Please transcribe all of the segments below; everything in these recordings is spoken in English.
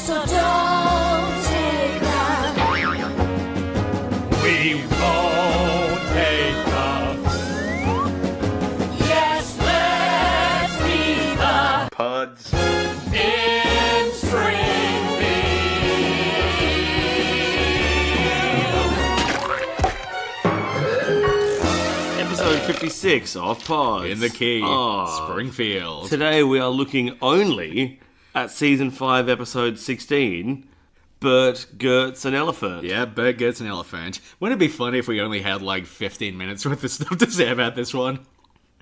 So don't take that. We won't take the... Yes, let's be the Pods. in Episode 56 of Pods. In the Key, Oh. Springfield. Today we are looking only at Season 5, Episode 16, Bert, Gertz, and Elephant. Yeah, Bert gets an elephant. Wouldn't it be funny if we only had like 15 minutes worth of stuff to say about this one?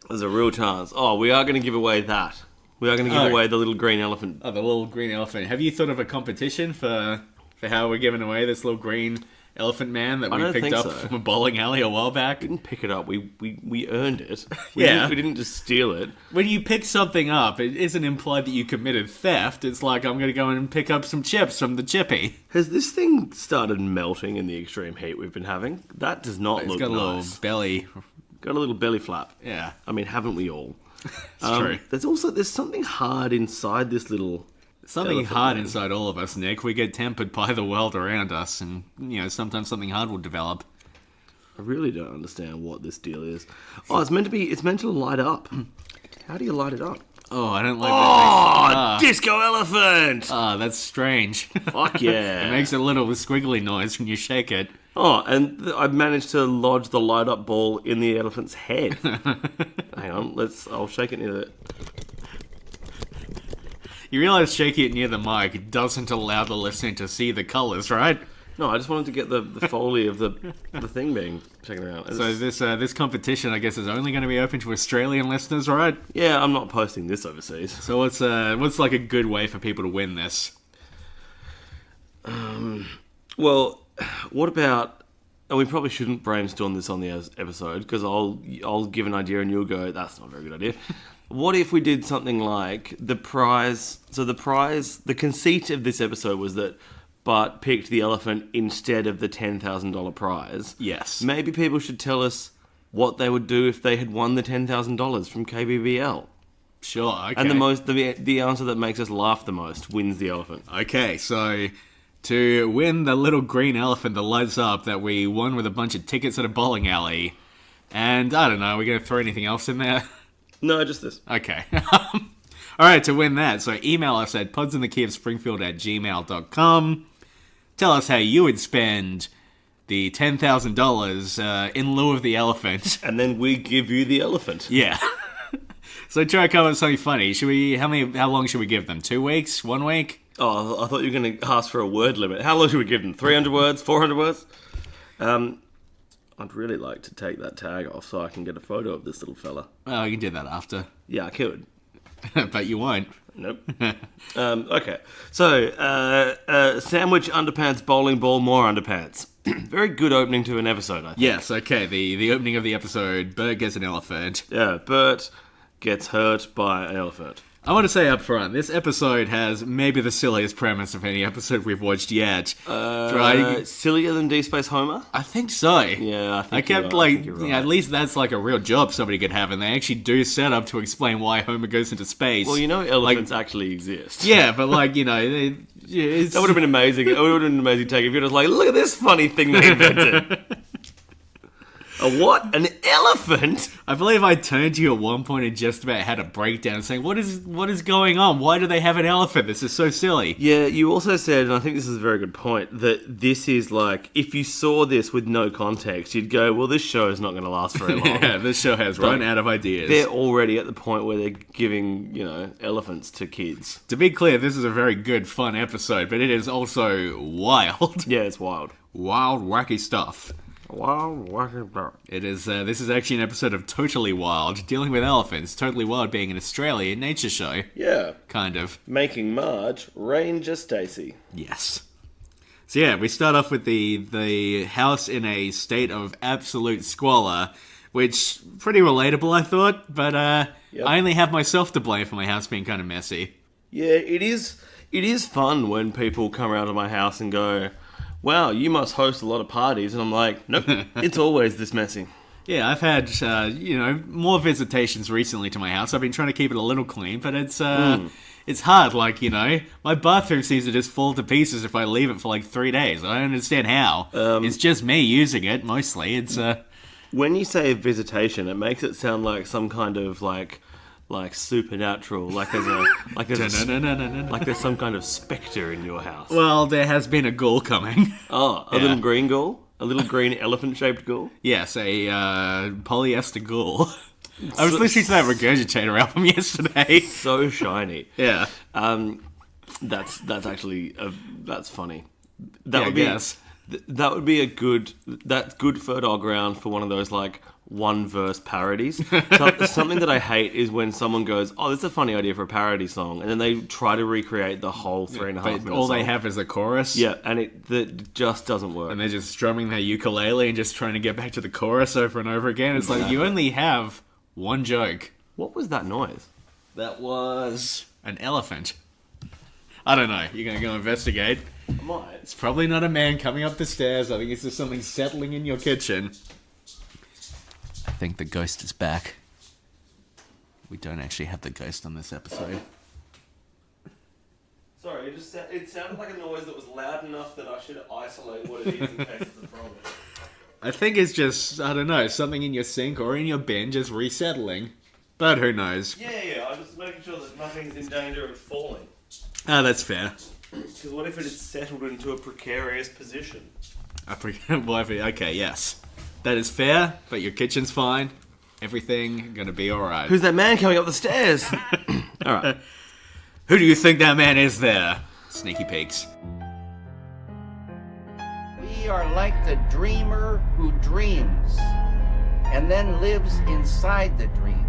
There's a real chance. Oh, we are going to give away that. We are going to give away the little green elephant. Oh, the little green elephant. Have you thought of a competition for how we're giving away this little green elephant man that I we don't picked think up so. from a bowling alley a while back? We didn't pick it up. We earned it. Yeah. We didn't just steal it. When you pick something up, it isn't implied that you committed theft. It's like, I'm going to go and pick up some chips from the chippy. Has this thing started melting in the extreme heat we've been having? That does not It's look got a little nice. belly. Got a little belly flap. Yeah, I mean, haven't we all? it's true. There's something hard inside this little... Something elephant hard man. inside all of us, Nick. We get tempered by the world around us, and, you know, sometimes something hard will develop. I really don't understand what this deal is. Oh, it's meant to light up. How do you light it up? Oh, I don't like Oh, disco elephant! that's strange. Fuck yeah. It makes a little squiggly noise when you shake it. Oh, and I've managed to lodge the light up ball in the elephant's head. Hang on, I'll shake it near the... You realize shaking it near the mic doesn't allow the listener to see the colours, right? No, I just wanted to get the foley of the thing being shaken around. So this competition, I guess, is only going to be open to Australian listeners, right? Yeah, I'm not posting this overseas. So what's like a good way for people to win this? Well, what about... And we probably shouldn't brainstorm this on the episode, because I'll give an idea and you'll go, that's not a very good idea. What if we did something like the prize... So the conceit of this episode was that Bart picked the elephant instead of the $10,000 prize. Yes. Maybe people should tell us what they would do if they had won the $10,000 from KBBL. Sure, okay. And the answer that makes us laugh the most wins the elephant. Okay, so to win the little green elephant that lights up that we won with a bunch of tickets at a bowling alley, and I don't know, are we going to throw anything else in there? No, just this. Okay. Alright, to win that, so email us at podsinthekeyofspringfield@gmail.com. Tell us how you would spend the $10,000 in lieu of the elephant. And then we give you the elephant. Yeah. So try to come up with something funny. How long should we give them? 2 weeks? 1 week? Oh, I thought you were going to ask for a word limit. How long should we give them? 300 words? 400 words? I'd really like to take that tag off so I can get a photo of this little fella. Oh, you can do that after. Yeah, I could. But you won't. Nope. Okay. So, sandwich, underpants, bowling ball, more underpants. Very good opening to an episode, I think. Yes, okay. The opening of the episode, Bert gets an elephant. Yeah, Bert gets hurt by an elephant. I want to say up front, this episode has maybe the silliest premise of any episode we've watched yet. Sillier than Deep Space Homer? I think so. Yeah, I think I kept you're right. I think you're right. at least that's like a real job somebody could have, and they actually do set up to explain why Homer goes into space. Well, you know elephants actually exist. Yeah, but like, you know, it's... That would have been amazing. It would have been an amazing take if you're just like, look at this funny thing they invented. A what? An elephant? I believe I turned to you at one point and just about had a breakdown saying, what is going on? Why do they have an elephant? This is so silly. Yeah, you also said, and I think this is a very good point, that this is like, if you saw this with no context, you'd go, well, this show is not going to last very long. Yeah, this show has run out of ideas. They're already at the point where they're giving, elephants to kids. To be clear, this is a very good, fun episode, but it is also wild. Yeah, it's wild. Wild, wacky stuff. Wild, wacky. It is. This is actually an episode of Totally Wild, dealing with elephants. Totally Wild being an Australian nature show. Yeah. Kind of. Making Marge Ranger Stacy. Yes. So yeah, we start off with the house in a state of absolute squalor, which pretty relatable, I thought. But Yep. I only have myself to blame for my house being kind of messy. Yeah, it is. It is fun when people come around to my house and go, wow, you must host a lot of parties. And I'm like, nope, it's always this messy. Yeah, I've had, more visitations recently to my house. I've been trying to keep it a little clean, but it's It's hard, like, you know, my bathroom seems to just fall to pieces if I leave it for like 3 days. I don't understand how. It's just me using it, mostly. It's, When you say visitation, it makes it sound like some kind of like supernatural, like there's some kind of spectre in your house. well, there has been a ghoul coming. Oh, a little green ghoul? A little green elephant-shaped ghoul? Yes, a polyester ghoul. I was listening to that Regurgitator album yesterday. So shiny. Yeah. That's actually that's funny. Yes. That would be that's good fertile ground for one of those like one verse parodies. Something that I hate is when someone goes, "Oh, this is a funny idea for a parody song," and then they try to recreate the whole 3.5 minute All song. they have is the chorus. Yeah, and it just doesn't work. And they're just strumming their ukulele and just trying to get back to the chorus over and over again. It's like, you only have one joke. What was that noise? That was an elephant. I don't know. You're going to go investigate. I might. It's probably not a man coming up the stairs. I think it's just something settling in your kitchen. I think the ghost is back. We don't actually have the ghost on this episode. Sorry, it sounded like a noise that was loud enough that I should isolate what it is in case it's a problem. I think it's just, I don't know, something in your sink or in your bin just resettling. But who knows? Yeah, I'm just making sure that nothing's in danger of falling. Ah, that's fair. Because what if it had settled into a precarious position? Okay, yes. That is fair, but your kitchen's fine. Everything gonna be alright. Who's that man coming up the stairs? Alright. Who do you think that man is there? Sneaky peeks. We are like the dreamer who dreams and then lives inside the dream.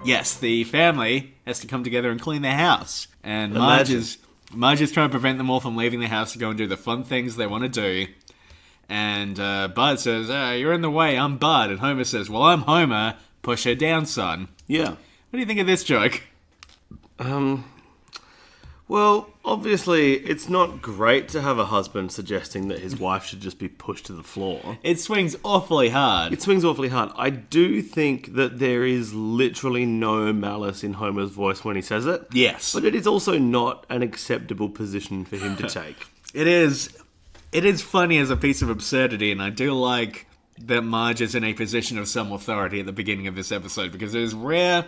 Yes, the family has to come together and clean their house. And Marge is trying to prevent them all from leaving the house to go and do the fun things they want to do. And Bart says, you're in the way, I'm Bart. And Homer says, well, I'm Homer. Push her down, son. Yeah. What do you think of this joke? Well, obviously, it's not great to have a husband suggesting that his wife should just be pushed to the floor. It swings awfully hard. It swings awfully hard. I do think that there is literally no malice in Homer's voice when he says it. Yes. But it is also not an acceptable position for him to take. It is funny as a piece of absurdity, and I do like that Marge is in a position of some authority at the beginning of this episode, because it is rare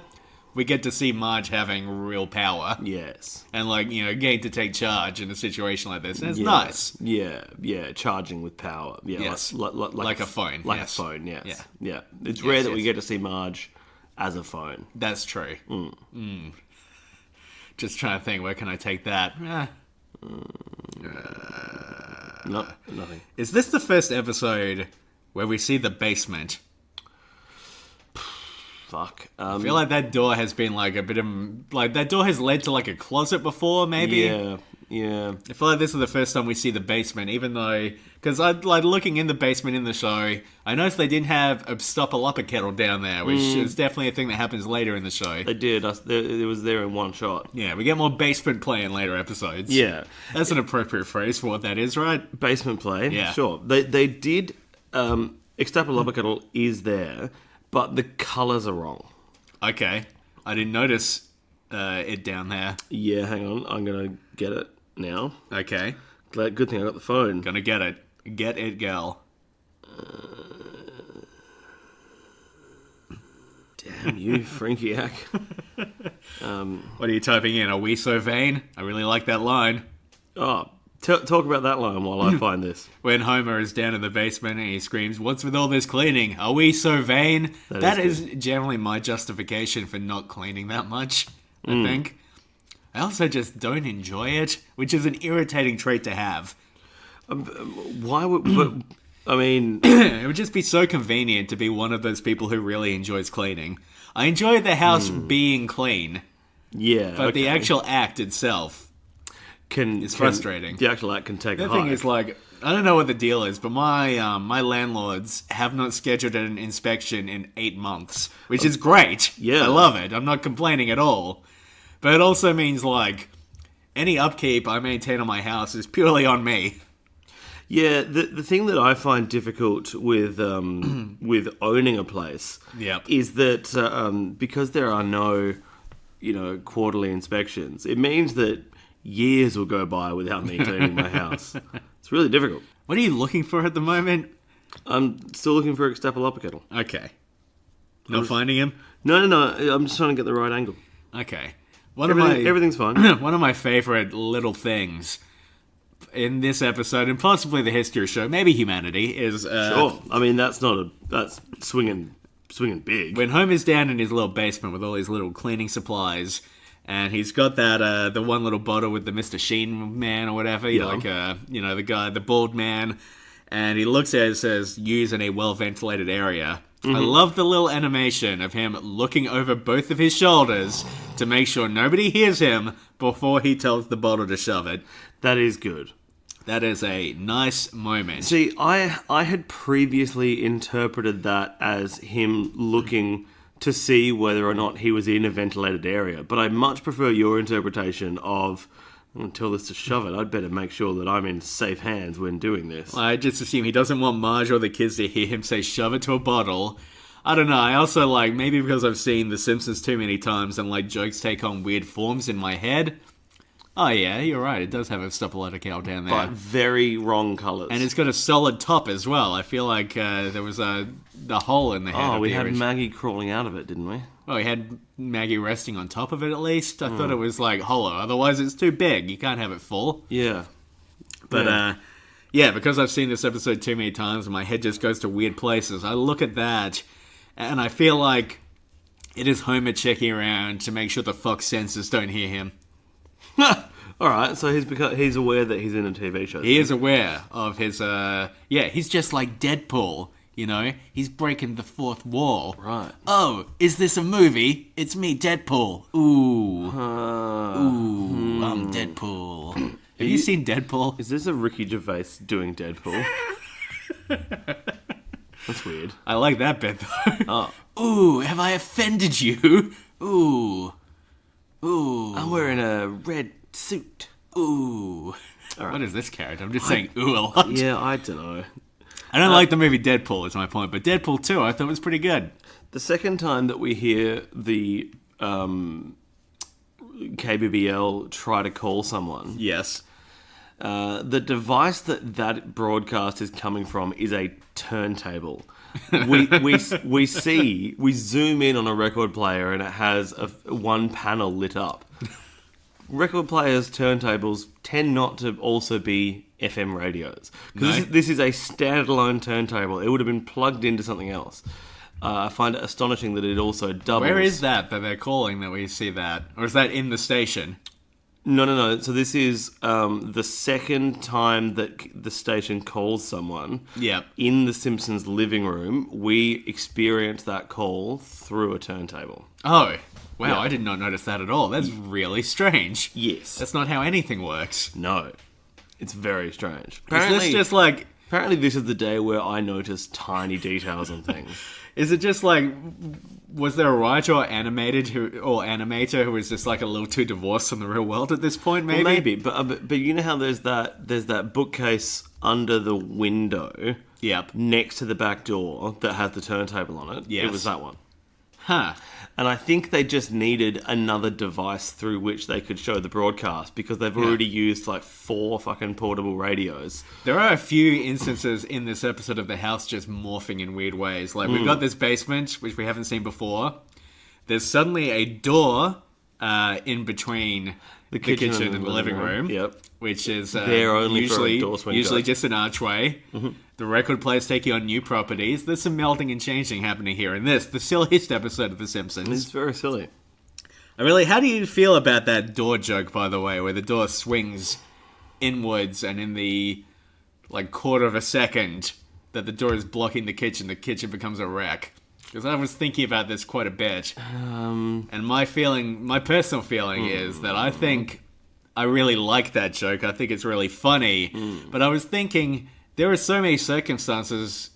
we get to see Marge having real power. Yes. And, like, you know, getting to take charge in a situation like this. And it's nice. Yeah, charging with power. Yeah, Yes. like a phone. Like Yes. a phone, yes. Yeah. It's rare that we get to see Marge as a phone. That's true. Just trying to think, where can I take that? No, nothing. Is this the first episode where we see the basement? Fuck. I feel like that door has been like a bit of... Like, that door has led to like a closet before, maybe? Yeah. I feel like this is the first time we see the basement, even though... Because I like looking in the basement in the show, I noticed they didn't have a stop-a-lupper kettle down there, which is definitely a thing that happens later in the show. They did. It was there in one shot. Yeah, we get more basement play in later episodes. Yeah. That's an appropriate phrase for what that is, right? Basement play. Yeah. Sure. They did... Extrapolate kettle is there, but the colours are wrong. Okay. I didn't notice it down there. Yeah, hang on. I'm going to get it now. Okay. Good thing I got the phone. Gonna get it. Get it, gal. Damn you, Frankiac. What are you typing in? Are we so vain? I really like that line. Oh, talk about that line while I find this. When Homer is down in the basement and he screams, "What's with all this cleaning? Are we so vain?" That is generally my justification for not cleaning that much, I think. I also just don't enjoy it, which is an irritating trait to have. Why would... But, I mean... It would just be so convenient to be one of those people who really enjoys cleaning. I enjoy the house being clean, Yeah, but the actual act itself... It's frustrating. The actual act can take a The hike. thing is, like, I don't know what the deal is, but my landlords have not scheduled an inspection in 8 months, which is great. Yeah. I love it. I'm not complaining at all. But it also means, like, any upkeep I maintain on my house is purely on me. Yeah, the thing that I find difficult with with owning a place Yep. is that because there are no, quarterly inspections, it means that years will go by without me cleaning my house. It's really difficult. What are you looking for at the moment? I'm still looking for a kettle. Okay. Not finding him? No. I'm just trying to get the right angle. Okay. Everything's fine. One of my favorite little things in this episode, and possibly the history of the show, maybe humanity, is... Sure. I mean, that's swinging big. When Homer's down in his little basement with all his little cleaning supplies, and he's got that, the one little bottle with the Mr. Sheen man or whatever, Yeah. the guy, the bald man, and he looks at it and says, use in a well-ventilated area. Mm-hmm. I love the little animation of him looking over both of his shoulders to make sure nobody hears him before he tells the bottle to shove it. That is good. That is a nice moment. See, I had previously interpreted that as him looking to see whether or not he was in a ventilated area, but I much prefer your interpretation of, I'm going to tell this to shove it, I'd better make sure that I'm in safe hands when doing this. I just assume he doesn't want Marge or the kids to hear him say shove it to a bottle. I don't know, I also maybe because I've seen The Simpsons too many times and jokes take on weird forms in my head. Oh yeah, you're right, it does have a Stoppolita cow down there. But very wrong colours. And it's got a solid top as well. I feel like there was the hole in the head. Oh, we had Maggie crawling out of it, didn't we? Well, we had Maggie resting on top of it at least. I thought it was hollow, otherwise it's too big. You can't have it full. Yeah. But yeah, because I've seen this episode too many times and my head just goes to weird places, I look at that and I feel like it is Homer checking around to make sure the Fox censors don't hear him. Alright, so he's aware that he's in a TV show. He is aware of his, he's just like Deadpool, He's breaking the fourth wall. Right. Oh, is this a movie? It's me, Deadpool. Ooh. I'm Deadpool. Have you seen Deadpool? Is this a Ricky Gervais doing Deadpool? That's weird. I like that bit, though. Oh. Ooh, have I offended you? Ooh. I'm wearing a red suit. Ooh. Right. What is this character? I'm just saying ooh a lot. Yeah, I don't know. I don't like the movie Deadpool, is my point, but Deadpool 2 I thought was pretty good. The second time that we hear the KBBL try to call someone, Yes. the device that broadcast is coming from is a turntable. We zoom in on a record player and it has one panel lit up. Record players' turntables tend not to also be FM radios. Because this is a standalone turntable. It would have been plugged into something else. I find it astonishing that it also doubles. Where is that they're calling that we see that? Or is that in the station? No. So this is the second time that the station calls someone. Yep. In the Simpsons living room, we experience that call through a turntable. Oh, wow, Yeah. I did not notice that at all. That's really strange. Yes. That's not how anything works. No. It's very strange. Is this just Apparently this is the day where I notice tiny details on things. Is it just was there a writer or animator who was just a little too divorced from the real world at this point, maybe? Well, maybe, but you know how there's that bookcase under the window Yep. next to the back door that has the turntable on it? Yes. It was that one. Huh. And I think they just needed another device through which they could show the broadcast because they've already used 4 fucking portable radios. There are a few instances in this episode of the house just morphing in weird ways. We've got this basement, which we haven't seen before. There's suddenly a door in between the kitchen and the living room. Yep. Which is There only for a door swing usually guy. just an archway. Mm-hmm. The record player's taking on new properties. There's some melting and changing happening here in this, the silliest episode of The Simpsons. It's very silly. How do you feel about that door joke, by the way, where the door swings inwards and in the quarter of a second that the door is blocking the kitchen becomes a wreck? Because I was thinking about this quite a bit. And my personal feeling is that I think I really like that joke. I think it's really funny. But I was thinking there are so many circumstances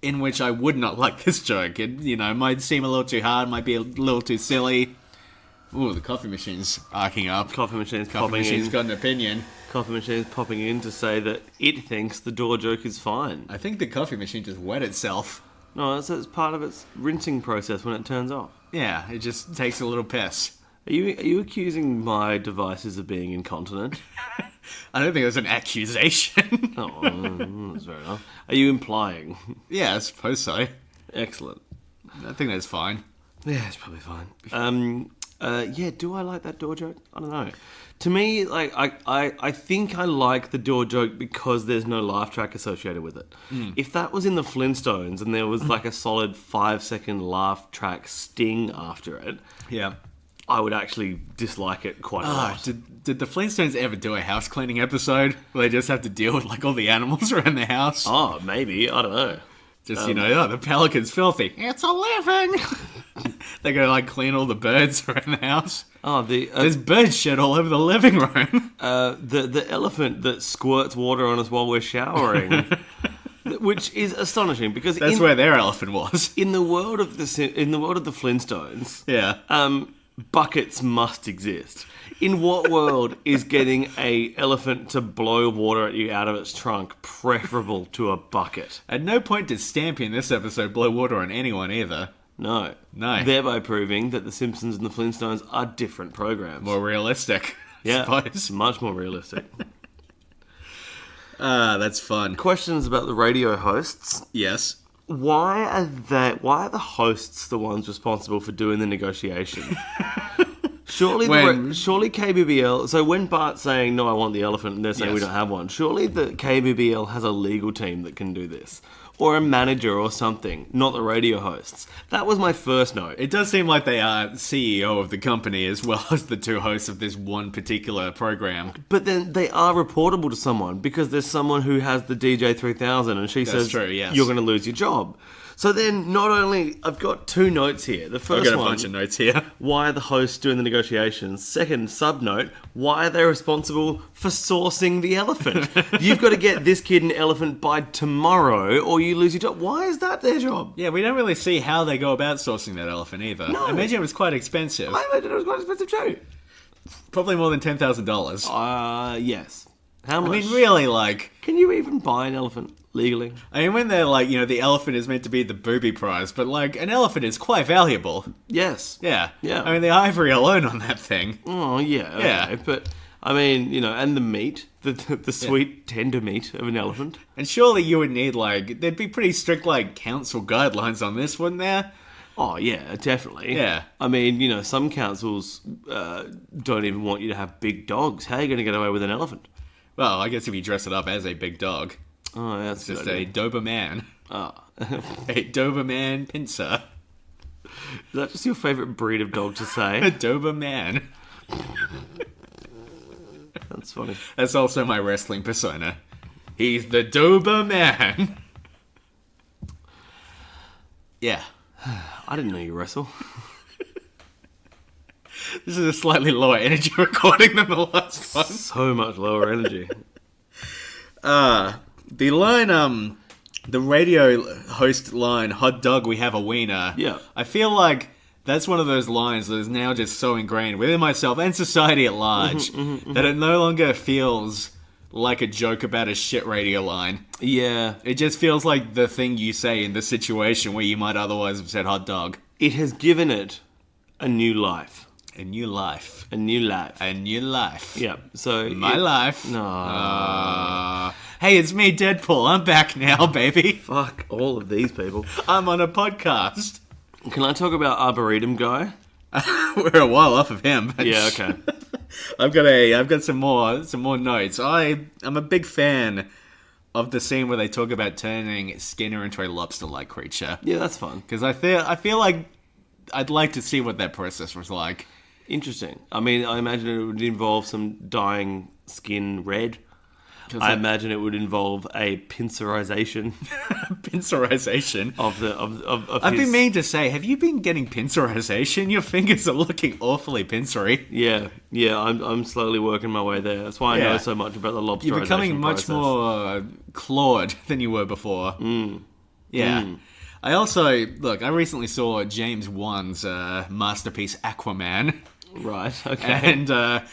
in which I would not like this joke. It, might seem a little too hard, might be a little too silly. Ooh, the coffee machine's arcing up. Coffee machine's Coffee popping machine's in. got an opinion. Coffee machine's popping in to say that it thinks the door joke is fine. I think the coffee machine just wet itself. No, it's part of its rinsing process when it turns off. Yeah, it just takes a little piss. Are you accusing my devices of being incontinent? I don't think it was an accusation. Oh, that's fair enough. Are you implying? Yeah, I suppose so. Excellent. I think that's fine. Yeah, it's probably fine. Yeah, do I like that door joke? I don't know. To me, like I think I like the door joke because there's no laugh track associated with it. If that was in the Flintstones and there was like a solid 5-second laugh track sting after it, Yeah. I would actually dislike it quite a lot. Did the Flintstones ever do a house cleaning episode where they just have to deal with like all the animals around the house? Oh, maybe. I don't know. Just, the pelican's filthy. It's a living! They go like clean all the birds around the house. Oh, There's bird shit all over the living room. the elephant that squirts water on us while we're showering, which is astonishing because That's where their elephant was. in the world of the Flintstones, Yeah. buckets must exist. In what world is getting a elephant to blow water at you out of its trunk preferable to a bucket? At no point did Stampy in this episode blow water on anyone either. No. No. Thereby proving that The Simpsons and The Flintstones are different programs. More realistic, yeah, I suppose. much more realistic. That's fun. Questions about the radio hosts. Yes. Why are the hosts the ones responsible for doing the negotiation? Surely KBBL... So when Bart's saying, no, I want the elephant, and they're saying we Yes. don't have one, surely the KBBL has a legal team that can do this. Or a manager or something, not the radio hosts. That was my first note. It does seem like they are CEO of the company as well as the two hosts of this one particular program. But then they are reportable to someone because there's someone who has the DJ 3000 and she says, true, yes. you're going to lose your job. So then not only... I've got two notes here. The I've first got a one... bunch of notes here. Why are the hosts doing the negotiations? Second sub-note, why are they responsible for sourcing the elephant? You've got to get this kid an elephant by tomorrow or you lose your job. Why is that their job? Yeah, we don't really see how they go about sourcing that elephant either. No. I imagine it was quite expensive. I imagine it was quite expensive too. Probably more than $10,000. Yes. How much? I mean, really, like... Can you even buy an elephant legally? I mean, when they're like, the elephant is meant to be the booby prize, but like, an elephant is quite valuable. Yes. Yeah. Yeah. I mean, the ivory alone on that thing. Oh, yeah. Okay. Yeah. But, I mean, and the meat, the sweet, tender meat of an elephant. And surely you would need, like, there'd be pretty strict, like, council guidelines on this, wouldn't there? Oh, yeah, definitely. Yeah. I mean, some councils don't even want you to have big dogs. How are you going to get away with an elephant? Well, I guess if you dress it up as a big dog. Oh, that's Just good a Doberman. Ah. A Doberman pincer. Is that just your favourite breed of dog to A say? Doberman. That's funny. That's also my wrestling persona. He's the Doberman. Yeah. I didn't know you wrestle. This is a slightly lower energy recording than the last one. So much lower energy. The line, the radio host line, hot dog, we have a wiener. Yeah. I feel like that's one of those lines that is now just so ingrained within myself and society at large that it no longer feels like a joke about a shit radio line. Yeah. It just feels like the thing you say in the situation where you might otherwise have said hot dog. It has given it a new life. A new life. A new life. A new life. Yeah. So My life. No. Hey, it's me, Deadpool. I'm back now, baby. Fuck all of these people. I'm on a podcast. Can I talk about Arboretum Guy? We're a while off of him. But Yeah, okay. I've got some more notes. I'm a big fan of the scene where they talk about turning Skinner into a lobster-like creature. Yeah, that's fun. Because I feel like I'd like to see what that process was like. Interesting. I mean, I imagine it would involve some dyeing skin red. I imagine it would involve a pincerization Pincerization. of I've his... been meaning to say, have you been getting pincerization? Your fingers are looking awfully pincery. Yeah. I'm slowly working my way there. That's why I know so much about the lobsterization You're becoming much process. more clawed than you were before. Yeah. I also, look, I recently saw James Wan's masterpiece Aquaman. Right. Okay. And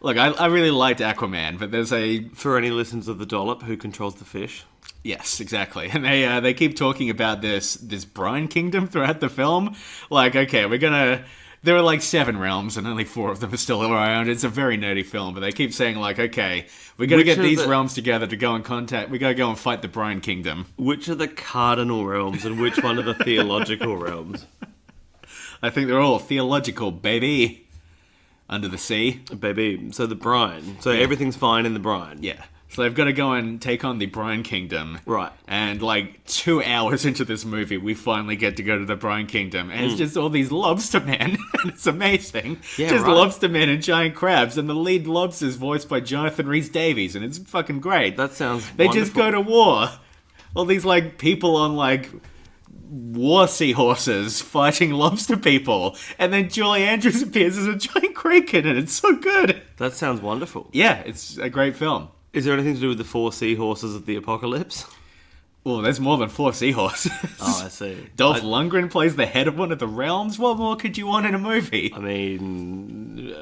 Look, I really liked Aquaman, but there's a... For any listeners of The Dollop, who controls the fish? Yes, exactly. And they keep talking about this brine kingdom throughout the film. Like, okay, we're gonna... There are like 7 realms, and only 4 of them are still around. It's a very nerdy film, but they keep saying like, okay, we gotta get these realms together to go and contact... We gotta go and fight the brine kingdom. Which are the cardinal realms, and which one are the theological realms? I think they're all theological, baby. Under the sea. Baby. So the brine. So everything's fine in the brine. Yeah. So they've got to go and take on the Brine Kingdom. Right. And like 2 hours into this movie, we finally get to go to the Brine Kingdom. And it's just all these lobster men. And it's amazing. Yeah, just right. lobster men and giant crabs. And the lead lobster is voiced by Jonathan Rhys-Davies. And it's fucking great. That sounds They wonderful. just go to war. All these like people on like... war seahorses fighting lobster people, and then Julie Andrews appears as a giant kraken, and it's so good. That sounds wonderful. Yeah, it's a great film. Is there anything to do with the 4 seahorses of the apocalypse? Oh, there's more than 4 seahorses. Oh, I see. Dolph Lundgren plays the head of one of the realms. What more could you want in a movie? I mean,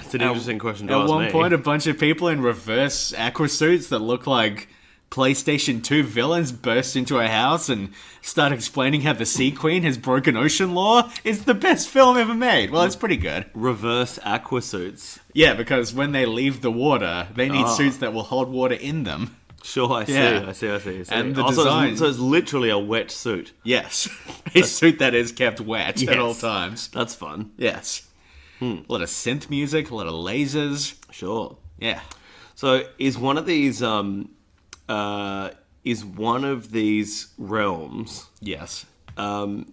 it's an interesting question to At ask one me. point, a bunch of people in reverse aqua suits that look like PlayStation 2 villains burst into a house and start explaining how the Sea Queen has broken ocean law. It's the best film ever made. Well, it's pretty good. Reverse aqua suits. Yeah, because when they leave the water, they need suits that will hold water in them. Sure, I see. Yeah. I see. And the Also, design- so it's literally a wet suit. Yes. A suit that is kept wet at all times. That's fun. Yes. A lot of synth music, a lot of lasers. Sure. Yeah. So is one of these realms? Yes. No,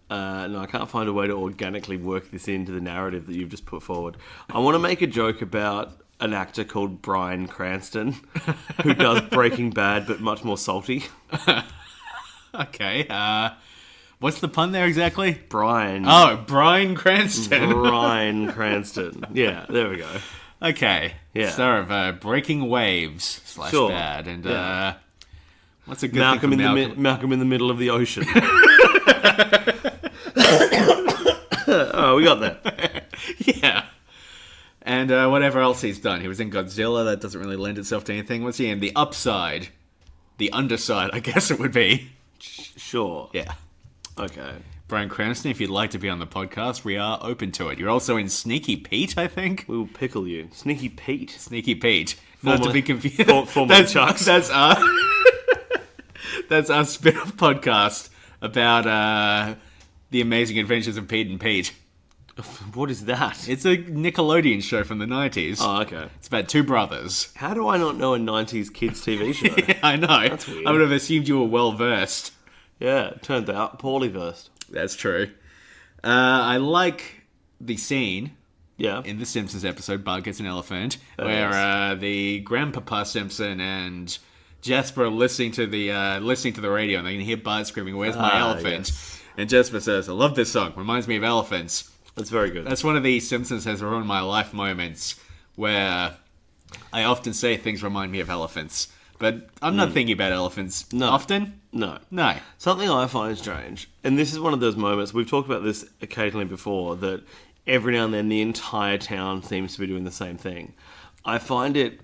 I can't find a way to organically work this into the narrative that you've just put forward. I want to make a joke about an actor called Bryan Cranston, who does Breaking Bad, but much more salty. Okay. What's the pun there exactly? Bryan. Oh, Bryan Cranston. Bryan Cranston. Yeah, there we go. Okay. Yeah. Star of Breaking Waves / Sure. Bad. And Yeah. what's a good Malcolm thing in for the Malcolm in the middle of the ocean. Oh, we got that. Yeah. And whatever else he's done. He was in Godzilla. That doesn't really lend itself to anything. What's he in? The Upside. The Underside, I guess it would be. Sure. Yeah. Okay. Bryan Cranston, if you'd like to be on the podcast, we are open to it. You're also in Sneaky Pete, I think? We will pickle you. Sneaky Pete. Sneaky Pete. Not to Formerly- be confused. formerly Chucks. That's our... that's our spin-off podcast about the amazing adventures of Pete and Pete. What is that? It's a Nickelodeon show from the 90s. Oh, okay. It's about 2 brothers. How do I not know a 90s kids TV show? I know. That's weird. I would have assumed you were well-versed. Yeah, turned out poorly versed. That's true. I like the scene Yeah. in the Simpsons episode, Bart Gets an Elephant, Oh, where the Grandpapa Simpson and Jasper are listening to the radio, and they can hear Bart screaming, "Where's my elephant?" yes. And Jasper says, "I love this song. Reminds me of elephants." That's very good. That's one of the Simpsons has ruined my life moments, where I often say things remind me of elephants, but I'm not thinking about elephants often. No. No. Something I find strange, and this is one of those moments, we've talked about this occasionally before, that every now and then the entire town seems to be doing the same thing. I find it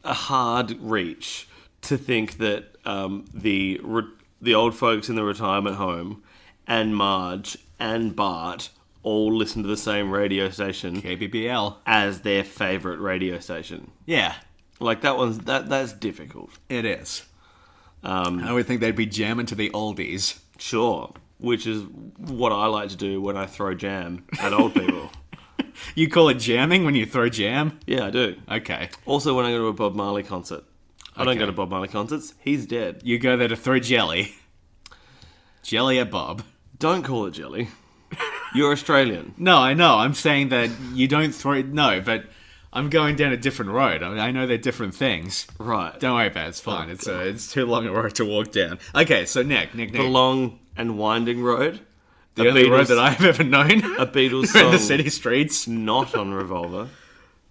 a hard reach to think that the old folks in the retirement home and Marge and Bart all listen to the same radio station KBBL. as their favourite radio station. Yeah, Like that's difficult. it is. I would think they'd be jamming to the oldies. Sure. Which is what I like to do when I throw jam at old people. You call it jamming when you throw jam? Yeah, I do. Okay. Also when I go to a Bob Marley concert. I don't Okay. go to Bob Marley concerts. He's dead. You go there to throw jelly. Jelly at Bob. Don't call it jelly. You're Australian. No, I know. I'm saying that you don't throw... No, but I'm going down a different road. I know they're different things. Right. Don't worry about it. It's fine. It's too long a road to walk down. Okay, so Nick. The long and winding road. The only road that I've ever known. A Beatles in the song. city streets. Not on Revolver.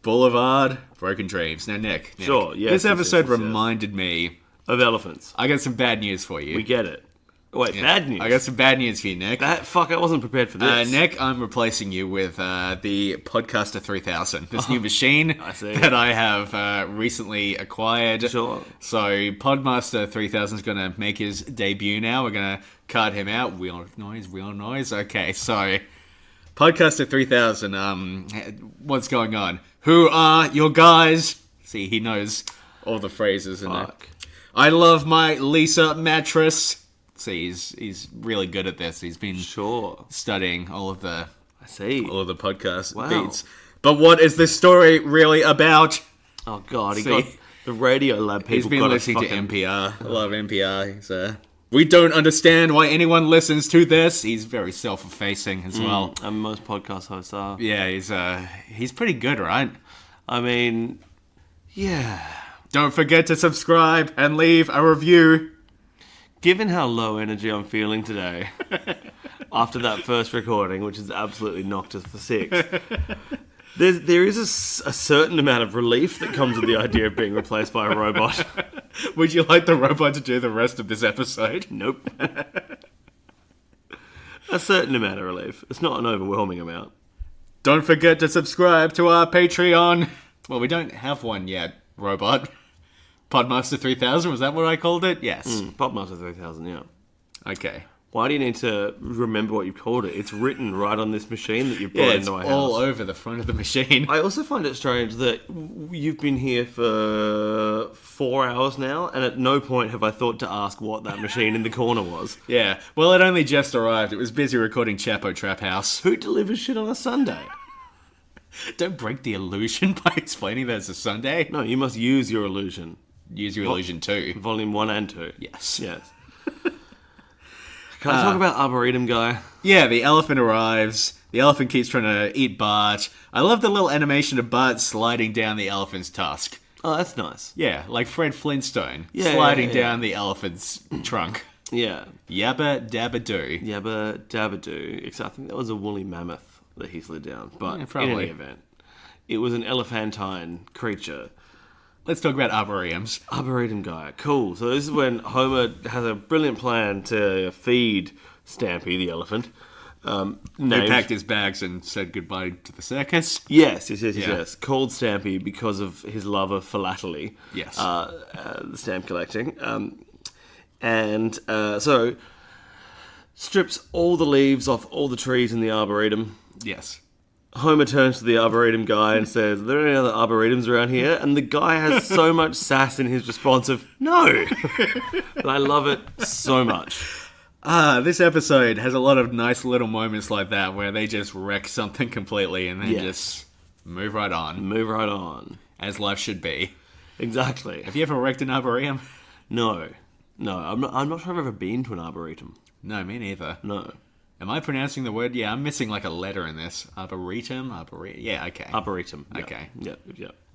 Boulevard, Broken Dreams. Now, Nick. Sure, yes, This yes, episode yes, yes. reminded me... Of elephants. I got some bad news for you. We get it. Wait, bad news? I got some bad news for you, Nick. I wasn't prepared for this. Nick, I'm replacing you with the Podcaster 3000, this new machine I see. that I have recently acquired. Sure. So Podmaster 3000 is going to make his debut now. We're going to cut him out. Wheel noise. Okay, so Podcaster 3000, what's going on? Who are your guys? See, he knows all the phrases. Fuck. I love my Lisa mattress. See, he's really good at this. He's been Sure. studying all of the I see. podcast Wow. beats. But what is this story really about? Oh, God. He See. got the Radio Lab people. He's been got listening to fucking... NPR. I love NPR. We don't understand why anyone listens to this. He's very self-effacing as well. And most podcast hosts are. Yeah, he's pretty good, right? I mean, yeah. Don't forget to subscribe and leave a review. Given how low energy I'm feeling today, after that first recording, which has absolutely knocked us for six, there is a certain amount of relief that comes with the idea of being replaced by a robot. Would you like the robot to do the rest of this episode? Nope. A certain amount of relief. It's not an overwhelming amount. Don't forget to subscribe to our Patreon. Well, we don't have one yet, robot. Podmaster 3000, was that what I called it? Yes. Popmaster 3000, yeah. Okay. Why do you need to remember what you called it? It's written right on this machine that you've brought Yeah, it's into my house. all over the front of the machine. I also find it strange that you've been here for 4 hours now, and at no point have I thought to ask what that machine in the corner was. Yeah, well, it only just arrived. It was busy recording Chapo Trap House. Who delivers shit on a Sunday? Don't break the illusion by explaining that it's a Sunday. No, you must use your illusion. Use your illusion too. Volume 1 and 2. Yes. Yes. Can I talk about Arboretum Guy? Yeah, the elephant arrives. The elephant keeps trying to eat Bart. I love the little animation of Bart sliding down the elephant's tusk. Oh, that's nice. Yeah, like Fred Flintstone. Yeah, sliding yeah, yeah. down the elephant's trunk. Yeah. Yabba dabba doo. Yabba dabba doo. Except I think that was a woolly mammoth that he slid down. But Yeah, in probably. any event, it was an elephantine creature. Let's talk about arboreums. Arboretum Guy. Cool. So this is when Homer has a brilliant plan to feed Stampy, the elephant. He Named... packed his bags and said goodbye to the circus. Yes. Yeah. Called Stampy because of his love of philately. Yes. The stamp collecting. So strips all the leaves off all the trees in the Arboretum. Yes. Homer turns to the Arboretum Guy and says, "Are there any other Arboretums around here?" And the guy has so much sass in his response of, "No!" And I love it so much. This episode has a lot of nice little moments like that where they just wreck something completely and then Yes. just move right on, Move right on. as life should be. Exactly. Have you ever wrecked an arboretum? No. I'm not sure I've ever been to an Arboretum. No, me neither. No. Am I pronouncing the word? Yeah, I'm missing like a letter in this. Arboretum? Yeah, okay. Arboretum. Yeah. Okay. Yeah.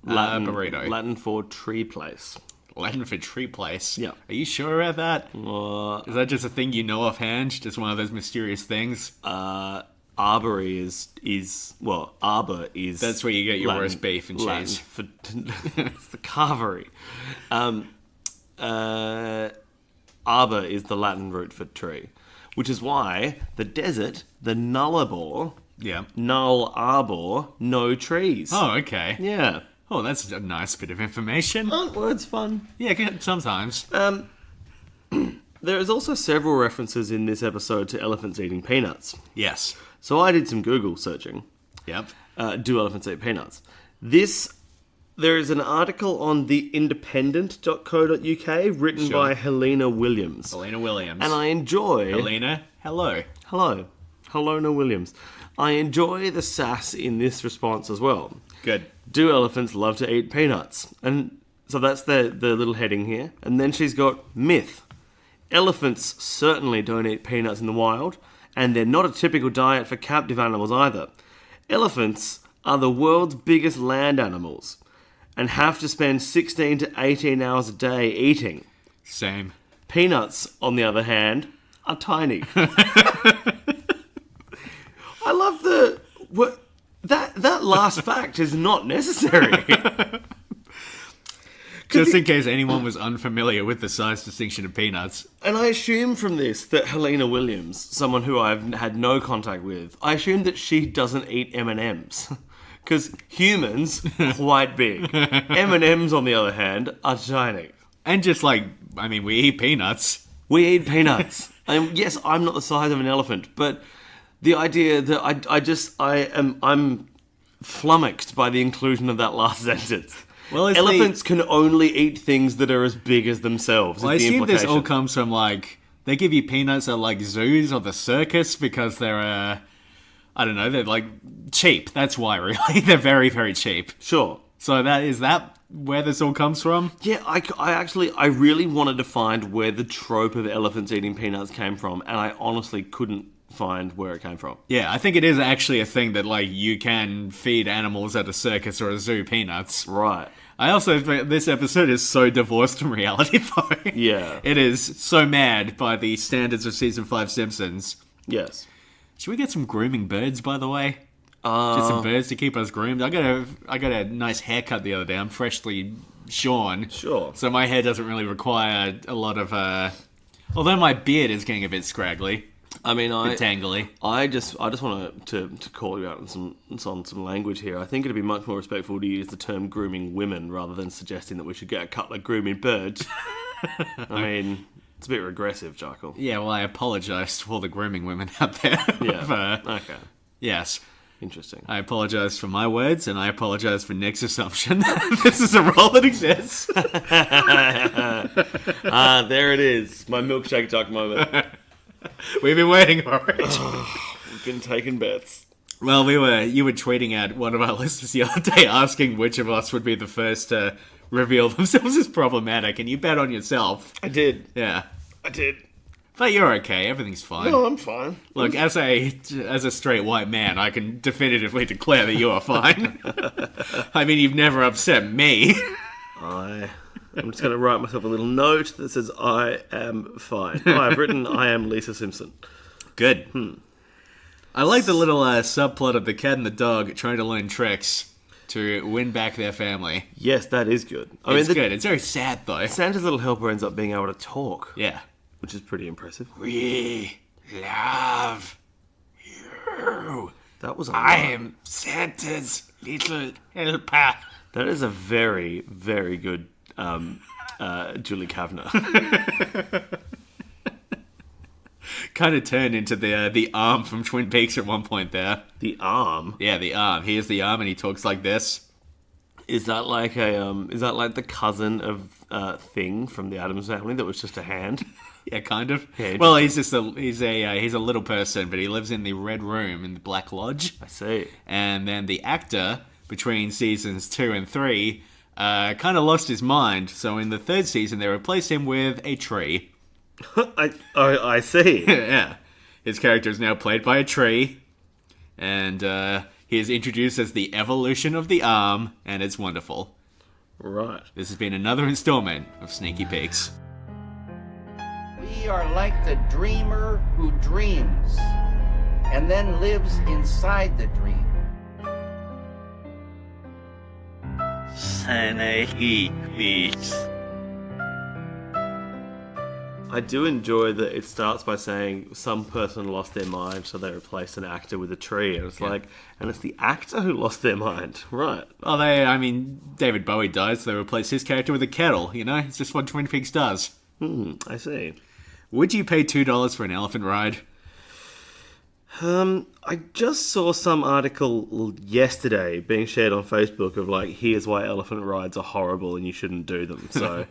Burrito. Latin for tree place. Latin for tree place. Yeah. Are you sure about that? Is that just a thing you know offhand? Just one of those mysterious things? Arbor is arbor is... That's where you get your Latin- roast beef and Latin cheese. for it's the carvery. Arbor is the Latin root for tree, which is why the desert, the nullarbor, Yeah. null arbor, no trees. Oh, okay. Yeah. Oh, that's a nice bit of information. Aren't words fun? Yeah, sometimes. There is also several references in this episode to elephants eating peanuts. Yes. So I did some Google searching. Yep. Do elephants eat peanuts? There is an article on theindependent.co.uk written Sure. by Helena Williams. Helena Williams. And I enjoy... Helena, hello. Hello. Helena Williams. I enjoy the sass in this response as well. Good. Do elephants love to eat peanuts? And so that's the little heading here. And then she's got myth. Elephants certainly don't eat peanuts in the wild, and they're not a typical diet for captive animals either. Elephants are the world's biggest land animals and have to spend 16 to 18 hours a day eating. Same. Peanuts, on the other hand, are tiny. I love that last fact is not necessary. Just in case anyone was unfamiliar with the size distinction of peanuts. And I assume from this that Helena Williams, someone who I've had no contact with, I assume that she doesn't eat M&Ms. Because humans, quite big. M&Ms, on the other hand, are tiny. And just we eat peanuts. We eat peanuts. And yes, I'm not the size of an elephant, but the idea that I'm flummoxed by the inclusion of that last sentence. Well, elephants can only eat things that are as big as themselves. Well, I assume this all comes from, they give you peanuts at, zoos or the circus because they're, I don't know, they're, cheap. That's why, really. They're very, very cheap. Sure. So is that where this all comes from? Yeah, I really wanted to find where the trope of elephants eating peanuts came from, and I honestly couldn't find where it came from. Yeah, I think it is actually a thing that, you can feed animals at a circus or a zoo peanuts. Right. I also think this episode is so divorced from reality, though. Yeah. It is so mad by the standards of Season 5 Simpsons. Yes. Should we get some grooming birds, by the way? Just some birds to keep us groomed. I got a nice haircut the other day. I'm freshly shorn. Sure. So my hair doesn't really require a lot of... Although my beard is getting a bit scraggly. I mean, a bit tangly. I just want to call you out on some language here. I think it'd be much more respectful to use the term grooming women rather than suggesting that we should get a couple of grooming birds. I mean, it's a bit regressive, Jackal. Yeah, well, I apologise to all the grooming women out there. Yeah. Okay. Yes. Interesting. I apologise for my words, and I apologise for Nick's assumption that this is a role that exists. There it is. My milkshake talk moment. We've been waiting for it. We've been taking bets. Well, you were tweeting at one of our listeners the other day asking which of us would be the first to reveal themselves as problematic, and you bet on yourself. I did. Yeah. I did. But you're okay, everything's fine. No, I'm fine. Look, as a straight white man, I can definitively declare that you are fine. I mean, you've never upset me. I'm just going to write myself a little note that says, I am fine. I've written, I am Lisa Simpson. Good. I like the little subplot of the cat and the dog trying to learn tricks to win back their family. Yes, that is good. It's good. It's very sad, though. Santa's little helper ends up being able to talk. Yeah. Which is pretty impressive. We love you. That was I am Santa's little helper. That is a very, very good Julie Kavner. Kind of turned into the arm from Twin Peaks at one point there. The arm? Yeah, the arm. He is the arm and he talks like this. Is that like the cousin of Thing from the Addams Family that was just a hand? Yeah, kind of. Yeah, well, he's a little person, but he lives in the Red Room in the Black Lodge. I see. And then the actor between seasons 2 and 3 kind of lost his mind. So in the third season, they replaced him with a tree. I see. Yeah, his character is now played by a tree, and he is introduced as the evolution of the arm, and it's wonderful. Right. This has been another installment of Sneaky Peeks. We are like the dreamer who dreams and then lives inside the dream. Sneaky Peeks. I do enjoy that it starts by saying some person lost their mind, so they replaced an actor with a tree. And it's and it's the actor who lost their mind. Right. Well, David Bowie died, so they replaced his character with a kettle, It's just what Twin Peaks does. I see. Would you pay $2 for an elephant ride? I just saw some article yesterday being shared on Facebook of here's why elephant rides are horrible and you shouldn't do them. So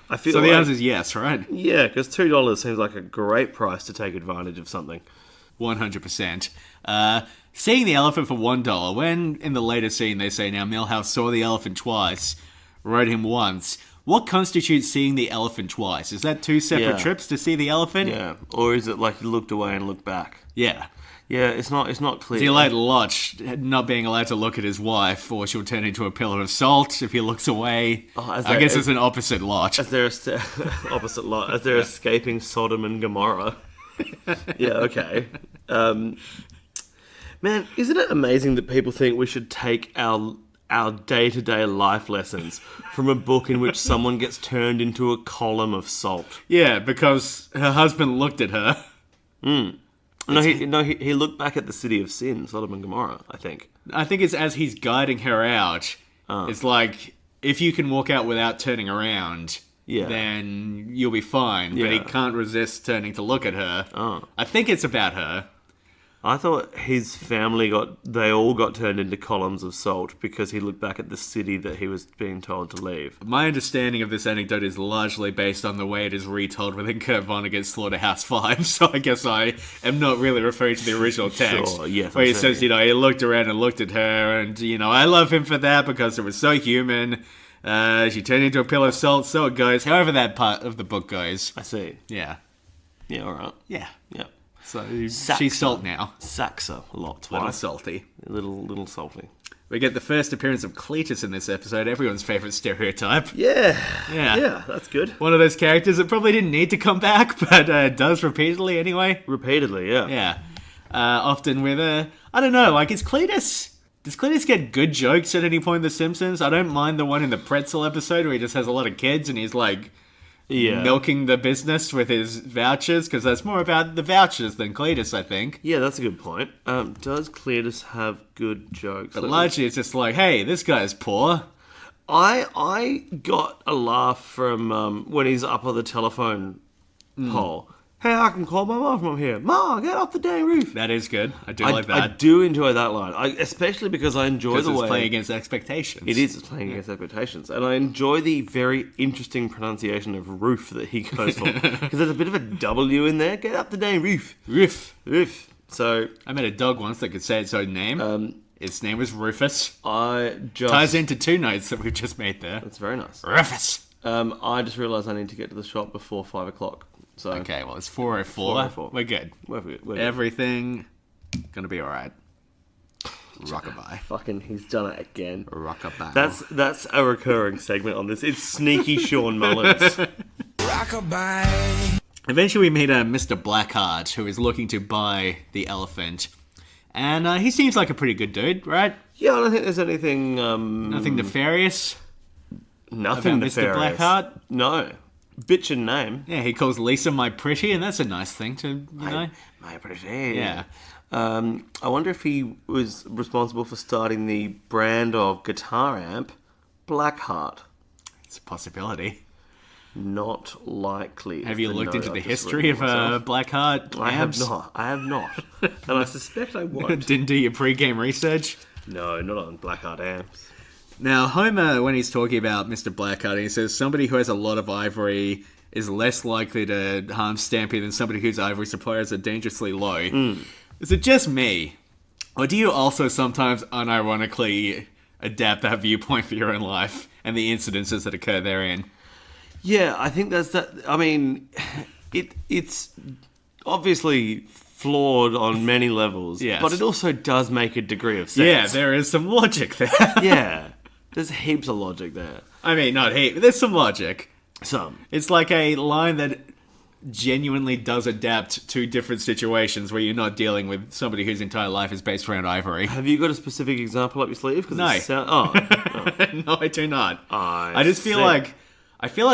I feel so the answer is yes, right? Yeah, because $2 seems like a great price to take advantage of something. 100%. Seeing the elephant for $1, when in the later scene they say, now Milhouse saw the elephant twice, rode him once. What constitutes seeing the elephant twice? Is that 2 separate trips to see the elephant? Yeah, or is it like you looked away and looked back? Yeah. Yeah, it's not clear. Is he like Lodge not being allowed to look at his wife, or she'll turn into a pillar of salt if he looks away? I guess it's an opposite lot. As they're opposite lot. As they're escaping Sodom and Gomorrah. Yeah, okay. Man, isn't it amazing that people think we should take our our day-to-day life lessons from a book in which someone gets turned into a column of salt. Yeah, because her husband looked at her. He looked back at the city of sin, Sodom and Gomorrah, I think. I think it's as he's guiding her out. It's like, if you can walk out without turning around, then you'll be fine. But he can't resist turning to look at her. I think it's about her. I thought his family they all got turned into columns of salt because he looked back at the city that he was being told to leave. My understanding of this anecdote is largely based on the way it is retold within Kurt Vonnegut's Slaughterhouse 5, so I guess I am not really referring to the original text. Sure, yes, where he I'm says, saying. he looked around and looked at her, and, I love him for that because it was so human. She turned into a pillar of salt, so it goes. However that part of the book goes. I see. Yeah. Yeah, alright. Yeah. Yeah. So Saxa. she's salt now. Saxa a lot. Little Twice. salty. A little salty. We get the first appearance of Cletus in this episode, everyone's favourite stereotype. Yeah. Yeah. Yeah, that's good. One of those characters that probably didn't need to come back, but does repeatedly anyway. Repeatedly, yeah. Yeah. Often with I don't know, like, does Cletus get good jokes at any point in The Simpsons? I don't mind the one in the pretzel episode where he just has a lot of kids and he's like milking the business with his vouchers, because that's more about the vouchers than Cletus, I think. Yeah, that's a good point. Does Cletus have good jokes? But largely it's just like, hey, this guy's poor. I got a laugh from when he's up on the telephone pole. Hey, I can call my mom from here. Ma, get off the dang roof. That is good. I do like that. I do enjoy that line, especially because I enjoy Because the it's way playing against expectations. it is. It's playing against expectations, and I enjoy the very interesting pronunciation of roof that he goes for because there's a bit of a W in there. Get up the dang roof, Roof. So I met a dog once that could say its own name. Its name was Rufus. I just Ties into two notes that we've just made there. That's very nice. Rufus. I just realised I need to get to the shop before 5 o'clock. So Okay, well, it's 4:04. 4:04. We're good. We're good. Everything gonna be alright. Rockabye. Fucking, he's done it again. Rockabye. That's a recurring segment on this. It's sneaky Sean Mullins. Eventually we meet Mr. Blackheart, who is looking to buy the elephant. And he seems like a pretty good dude, right? Yeah, I don't think there's anything. Nothing nefarious. Nothing about Mr. nefarious. Blackheart? No. Bitchin' name. Yeah, he calls Lisa my pretty, and that's a nice thing to, you know? My pretty. Yeah. I wonder if he was responsible for starting the brand of guitar amp, Blackheart. It's a possibility. Not likely. Have you is looked note into the I've just history of written myself. Blackheart? I have amps? not. And I suspect I won't. Didn't do your pre-game research? No, not on Blackheart amps. Now, Homer, when he's talking about Mr. Blackheart, he says somebody who has a lot of ivory is less likely to harm Stampy than somebody whose ivory suppliers are dangerously low. Is it just me? Or do you also sometimes unironically adapt that viewpoint for your own life and the incidences that occur therein? Yeah, I think that's that. I mean, it's obviously flawed on many levels, Yes. but it also does make a degree of sense. Yeah, there is some logic there. Yeah, there's heaps of logic there. I mean, not heap. There's some logic. Some. It's like a line that genuinely does adapt to different situations where you're not dealing with somebody whose entire life is based around ivory. Have you got a specific example up your sleeve? 'Cause No. No, I do not. I just feel see. like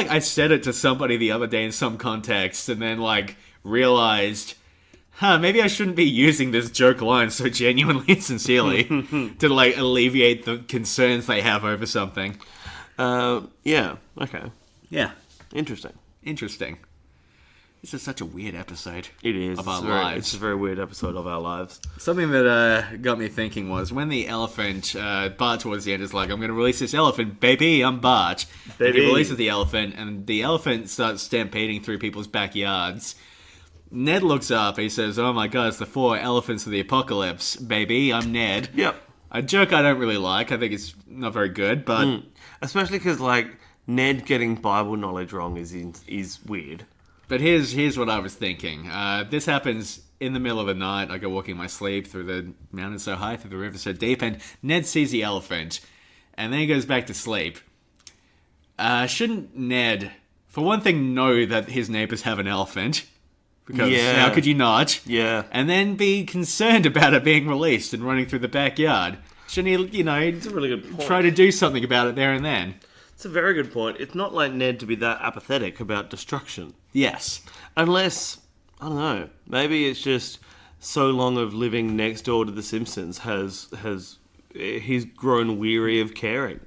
I said it to somebody the other day in some context and then like realized, maybe I shouldn't be using this joke line so genuinely and sincerely to like alleviate the concerns they have over something. Yeah. Okay. Yeah. Interesting. Interesting. This is such a weird episode. It is. Of our It's lives. It's a very weird episode of our lives. Something that got me thinking was when the elephant, Bart towards the end is like, I'm going to release this elephant, baby, I'm Bart. And Baby. he releases the elephant, and the elephant starts stampeding through people's backyards. Ned looks up, he says, oh my god, it's the 4 elephants of the apocalypse, baby, I'm Ned. Yep. A joke I don't really like, I think it's not very good, but... Especially because, like, Ned getting Bible knowledge wrong is weird. But here's what I was thinking. This happens in the middle of the night. I go walking in my sleep through the mountain so high, through the river so deep, and Ned sees the elephant, and then he goes back to sleep. Shouldn't Ned, for one thing, know that his neighbors have an elephant? Because Yeah. how could you not? Yeah. And then be concerned about it being released and running through the backyard. Shouldn't he, It's a really good point. try to do something about it there and then? It's a very good point. It's not like Ned to be that apathetic about destruction. Yes. Unless, I don't know, maybe it's just so long of living next door to The Simpsons he's grown weary of caring.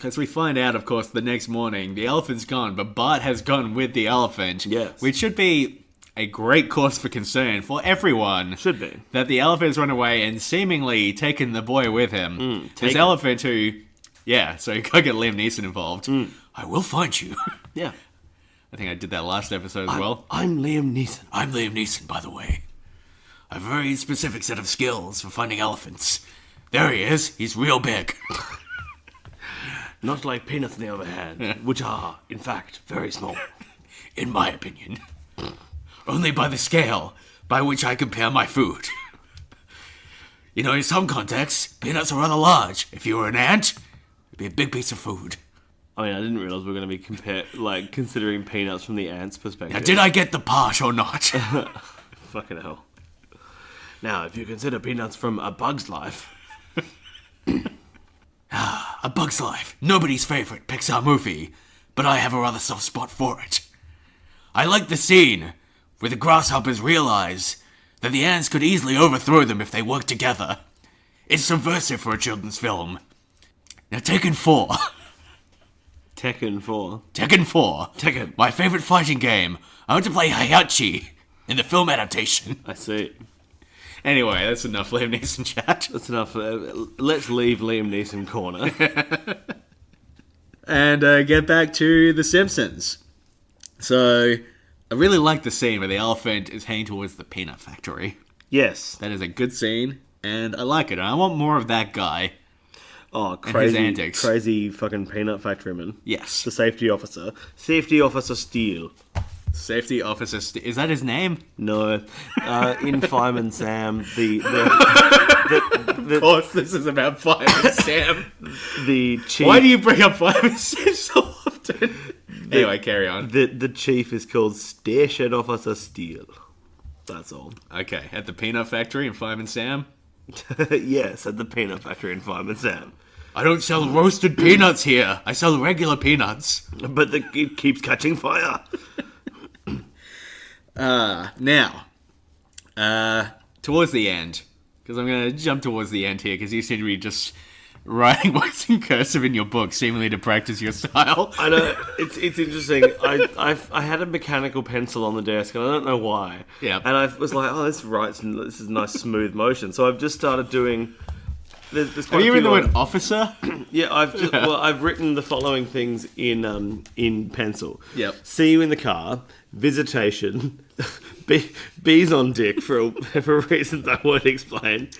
As we find out, of course, the next morning, the elephant's gone, but Bart has gone with the elephant. Yes. Which should be a great cause for concern for everyone. Should be. That the elephant's run away and seemingly taken the boy with him. This taken. elephant who... Yeah, so you gotta get Liam Neeson involved. I will find you. Yeah. I think I did that last episode as well. I'm Liam Neeson. I'm Liam Neeson, by the way. I have a very specific set of skills for finding elephants. There he is. He's real big. Not like peanuts, on the other hand, which are, in fact, very small. In my opinion. Only by the scale by which I compare my food. In some contexts, peanuts are rather large. If you were an ant, it'd be a big piece of food. I mean, I didn't realise we were going to be considering peanuts from the ant's perspective. Now, did I get the part or not? Fucking hell. Now, if you consider peanuts from A Bug's Life... A Bug's Life, nobody's favourite Pixar movie, but I have a rather soft spot for it. I like the scene where the grasshoppers realise that the ants could easily overthrow them if they worked together. It's subversive for a children's film. Now, Tekken 4. Tekken 4. Tekken 4. Tekken. My favourite fighting game. I want to play Hayachi in the film adaptation. I see. Anyway, that's enough Liam Neeson chat. That's enough. Let's leave Liam Neeson corner. And get back to The Simpsons. So, I really like the scene where the elephant is heading towards the peanut factory. Yes. That is a good scene, and I like it. And I want more of that guy. Oh, his crazy, antics. crazy fucking peanut factoryman. Yes. The safety officer. Safety Officer Steele. Safety Officer... Is that his name? No. In Fireman Sam, Of course, this is about Fireman Sam. the chief... Why do you bring up Fireman Sam so often? Anyway, carry on. The chief is called Station Officer Steele. That's all. Okay, at the peanut factory in Fireman Sam? Yes, at the peanut factory in Fireman Sam. I don't sell roasted peanuts here. I sell regular peanuts. But it keeps catching fire. Now, towards the end, because I'm going to jump towards the end here, because you seem to be just writing words in cursive in your book, seemingly to practice your style. I know, it's interesting. I had a mechanical pencil on the desk, and I don't know why. Yeah. And I was like, oh, this writes, this is nice smooth motion. So I've just started doing... There's Have quite you a written few the word lines. officer? Yeah, I've written the following things in pencil. Yep. See you in the car. Visitation. Bees on dick for reasons I won't explain.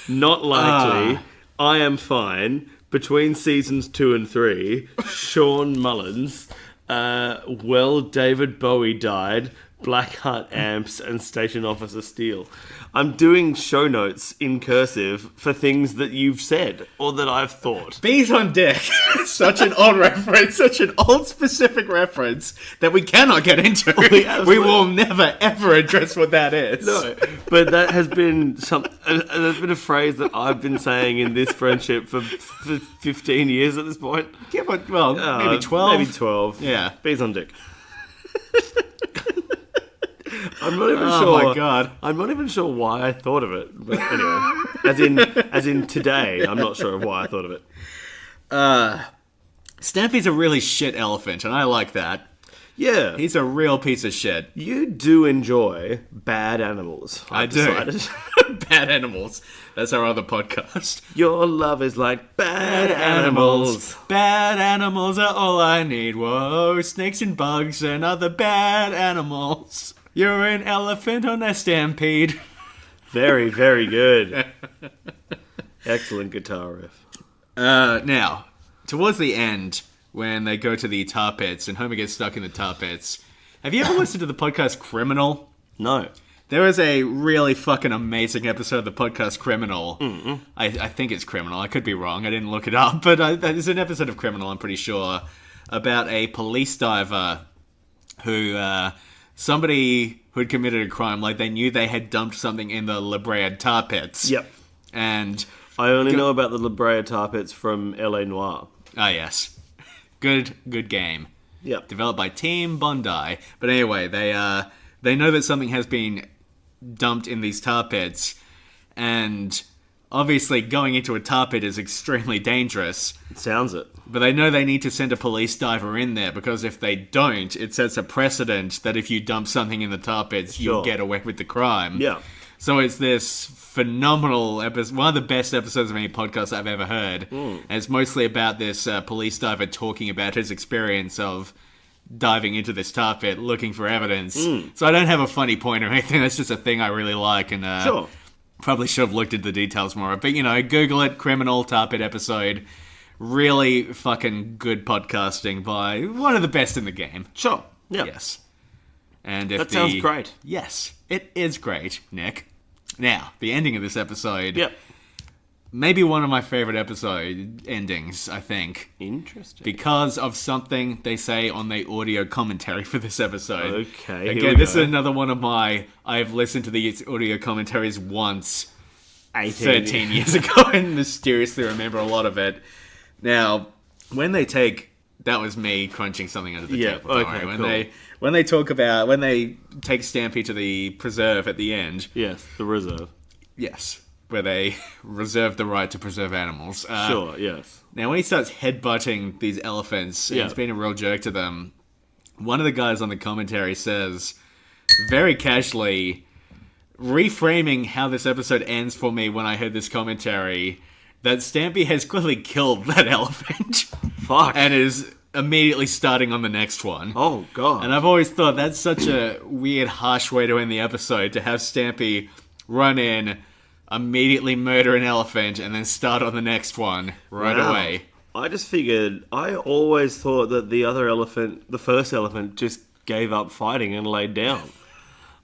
Not likely. I am fine. Between seasons 2 and 3. Sean Mullins. David Bowie died. Blackheart Amps and Station Officer Steele. I'm doing show notes in cursive for things that you've said or that I've thought. Bees on deck. Such an old reference, such an old specific reference that we cannot get into. We will never ever address what that is. No, but that has been that's been a phrase that I've been saying in this friendship for 15 years at this point. Yeah, but, well, maybe 12. Maybe 12. Yeah. Bees on dick. I'm not even Oh sure. my God. I'm not even sure why I thought of it. But anyway, as in today, I'm not sure of why I thought of it. Stampy's a really shit elephant, and I like that. Yeah, He's a real piece of shit. you do enjoy bad animals. I I've do. decided. Bad Animals. That's our other podcast. Your love is like bad animals. Bad animals are all I need. Whoa, snakes and bugs and other bad animals. You're an elephant on a stampede. Very, very good. Excellent guitar riff. Now, towards the end, when they go to the tar pits and Homer gets stuck in the tar pits, have you ever listened to the podcast Criminal? No. There is a really fucking amazing episode of the podcast Criminal. Mm-hmm. I think it's Criminal. I could be wrong. I didn't look it up. But there's an episode of Criminal, I'm pretty sure, about a police diver who... somebody who had committed a crime, like they knew they had dumped something in the La Brea tar pits. Yep. And I only know about the La Brea Tar Pits from L.A. Noire. Ah, yes. Good game. Yep. Developed by Team Bondi. But anyway, they know that something has been dumped in these tar pits, and obviously going into a tar pit is extremely dangerous. It sounds it. But they know they need to send a police diver in there, because if they don't, it sets a precedent that if you dump something in the tar pits, you'll get away with the crime. Yeah. So it's this phenomenal episode, one of the best episodes of any podcast I've ever heard. And it's mostly about this police diver talking about his experience of diving into this tar pit, looking for evidence. So I don't have a funny point or anything. That's just a thing I really like. And Sure. probably should have looked at the details more. But, Google it, criminal tar pit episode. Really fucking good podcasting by one of the best in the game. Sure. Yeah. Yes. And if That sounds great. Yes, it is great, Nick. Now, the ending of this episode. Yep. Maybe one of my favorite episode endings, I think. Interesting. Because of something they say on the audio commentary for this episode. Okay, here Again, we this go. is another one of I've listened to these audio commentaries once 13 years ago and mysteriously remember a lot of it. Now, when they take... That was me crunching something under the table. Don't okay, worry. cool. When they take Stampy to the preserve at the end... Yes, the reserve. Yes, where they reserve the right to preserve animals. Sure, yes. Now, when he starts headbutting these elephants, and he's being a real jerk to them, one of the guys on the commentary says, very casually, reframing how this episode ends for me when I heard this commentary, that Stampy has clearly killed that elephant. Fuck. And is immediately starting on the next one. Oh, God. And I've always thought that's such a weird, harsh way to end the episode, to have Stampy run in, immediately murder an elephant, and then start on the next one right Wow. away. I just figured... I always thought that the other elephant, the first elephant, just gave up fighting and laid down.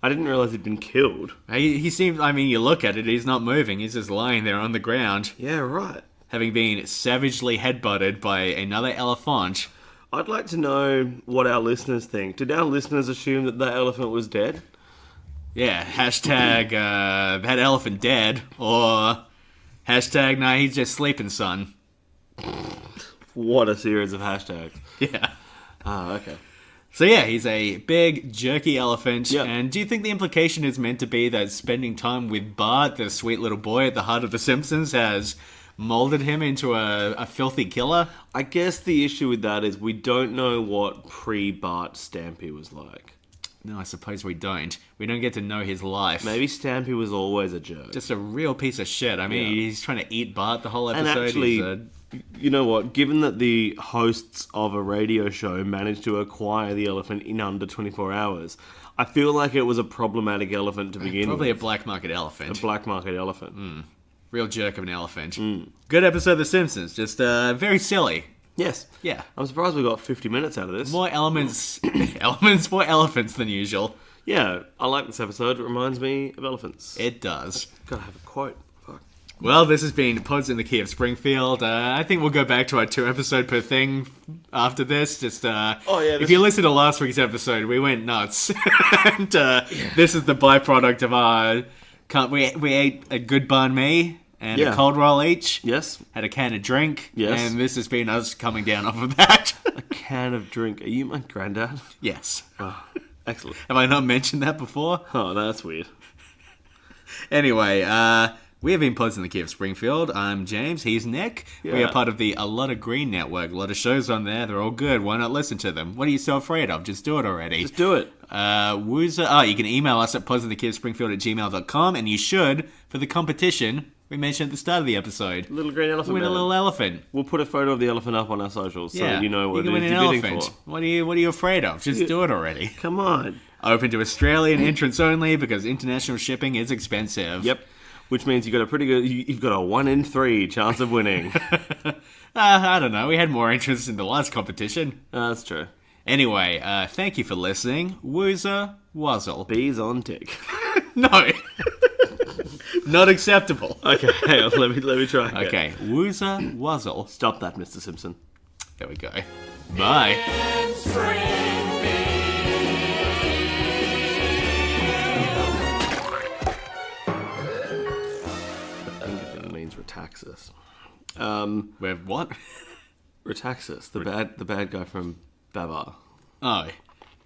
I didn't realise he'd been killed. He seems, you look at it, he's not moving, he's just lying there on the ground, Yeah, right. having been savagely headbutted by another elephant. I'd like to know what our listeners think. Did our listeners assume that elephant was dead? Yeah, hashtag, that elephant dead, or hashtag, nah, he's just sleeping, son. What a series of hashtags. Yeah. Okay. So yeah, he's a big, jerky elephant. Yep. And do you think the implication is meant to be that spending time with Bart, the sweet little boy at the heart of The Simpsons, has molded him into a filthy killer? I guess the issue with that is we don't know what pre-Bart Stampy was like. No, I suppose we don't. We don't get to know his life. Maybe Stampy was always a jerk. Just a real piece of shit. I mean, he's trying to eat Bart the whole And episode. actually, you know what? Given that the hosts of a radio show managed to acquire the elephant in under 24 hours, I feel like it was a problematic elephant to begin Probably a with. black market elephant. A black market elephant. Real jerk of an elephant. Good episode of The Simpsons. Just very silly. Yes. Yeah. I'm surprised we got 50 minutes out of this. More more elephants than usual. Yeah, I like this episode. It reminds me of elephants. It does. Gotta have a quote. Fuck. Well, this has been Pods in the Key of Springfield. I think we'll go back to our 2 episode per thing after this. Just if you listen to last week's episode, we went nuts, and this is the byproduct of our. We ate a good banh mi and a cold roll each. Yes. Had a can of drink. Yes. And this has been us coming down off of that. A can of drink. Are you my granddad? Yes. Oh, excellent. Have I not mentioned that before? Oh, that's weird. Anyway, we have been Pods in the Key of Springfield. I'm James. He's Nick. We Yeah. are part of the A Lot of Green Network. A lot of shows on there. They're all good. Why not listen to them? What are you so afraid of? Just do it already. Just do it. You can email us at podsinthekeyofspringfield@gmail.com, and you should, for the competition we mentioned at the start of the episode. Little green elephant. Win a man. little elephant. We'll put a photo of the elephant up on our socials so Yeah, you know what you it can is win an you're bidding elephant. for. What are you afraid of? Just do it already. Come on. Open to Australian entrants only because international shipping is expensive. Yep. Which means you've got a 1 in 3 chance of winning. I don't know. We had more interest in the last competition. That's true. Anyway, thank you for listening. Woozer Wuzzle. Bees on tick. No. Not acceptable. Okay, hang on, let me try again. Okay, Woozer Wuzzle. Stop that, Mr. Simpson. There we go. Bye. means Retaxus. Where what? Retaxus, the bad guy from Babar. Oh,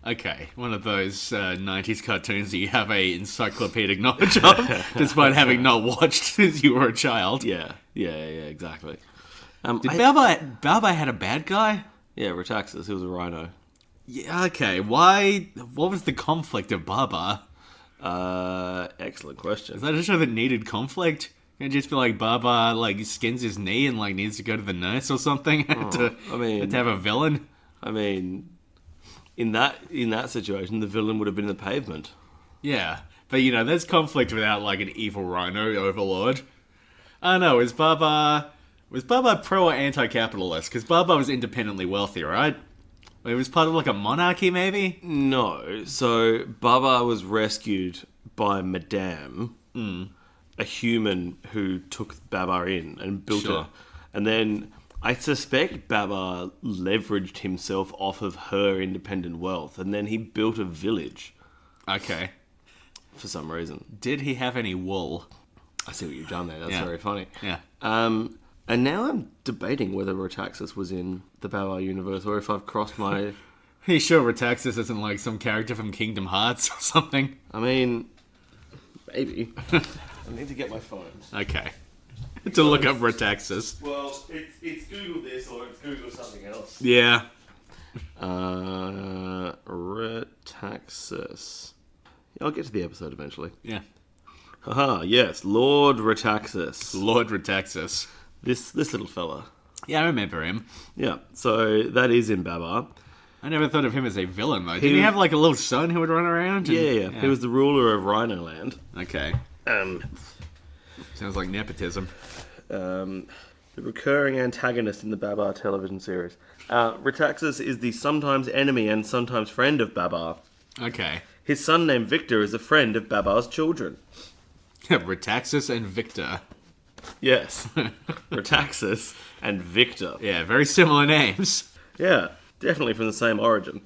okay. One of those 90s cartoons that you have a encyclopedic knowledge of, despite having not watched since you were a child. Yeah, exactly. Did Babar had a bad guy? Yeah, Retaxus, he was a rhino. Yeah, okay. Why? What was the conflict of Babar? Excellent question. Is that a show that needed conflict? Can it just be like Babar like skins his knee and like needs to go to the nurse or something to have a villain? I mean, in that situation, the villain would have been the pavement. Yeah, but there's conflict without like an evil rhino overlord. I don't know. Was Babar pro or anti-capitalist? Because Babar was independently wealthy, right? It was part of like a monarchy, maybe? No. So Babar was rescued by Madame, a human who took Babar in and built Sure. it. And then I suspect Babar leveraged himself off of her independent wealth, and then he built a village Okay. for some reason. Did he have any wool? I see what you've done there. That's Yeah. very funny. Yeah. And now I'm debating whether Retaxus was in the Babar universe or if I've crossed my... Are you sure Retaxus isn't like some character from Kingdom Hearts or something? I mean, maybe. I need to get my phone. Okay. To look up Retaxus. Well, it's Google this or it's Google something else. Yeah. Retaxus. I'll get to the episode eventually. Yeah. Haha, yes, Lord Retaxus. Lord Retaxus. This little fella. Yeah, I remember him. Yeah, so that is in Babar. I never thought of him as a villain, though. Did he have like a little son who would run around? Yeah. He was the ruler of Rhino Land. Okay. Sounds like nepotism. The recurring antagonist in the Babar television series. Retaxus is the sometimes enemy and sometimes friend of Babar. Okay. His son named Victor is a friend of Babar's children. Retaxus and Victor. Yes. Retaxus and Victor. Yeah, very similar names. Yeah, definitely from the same origin.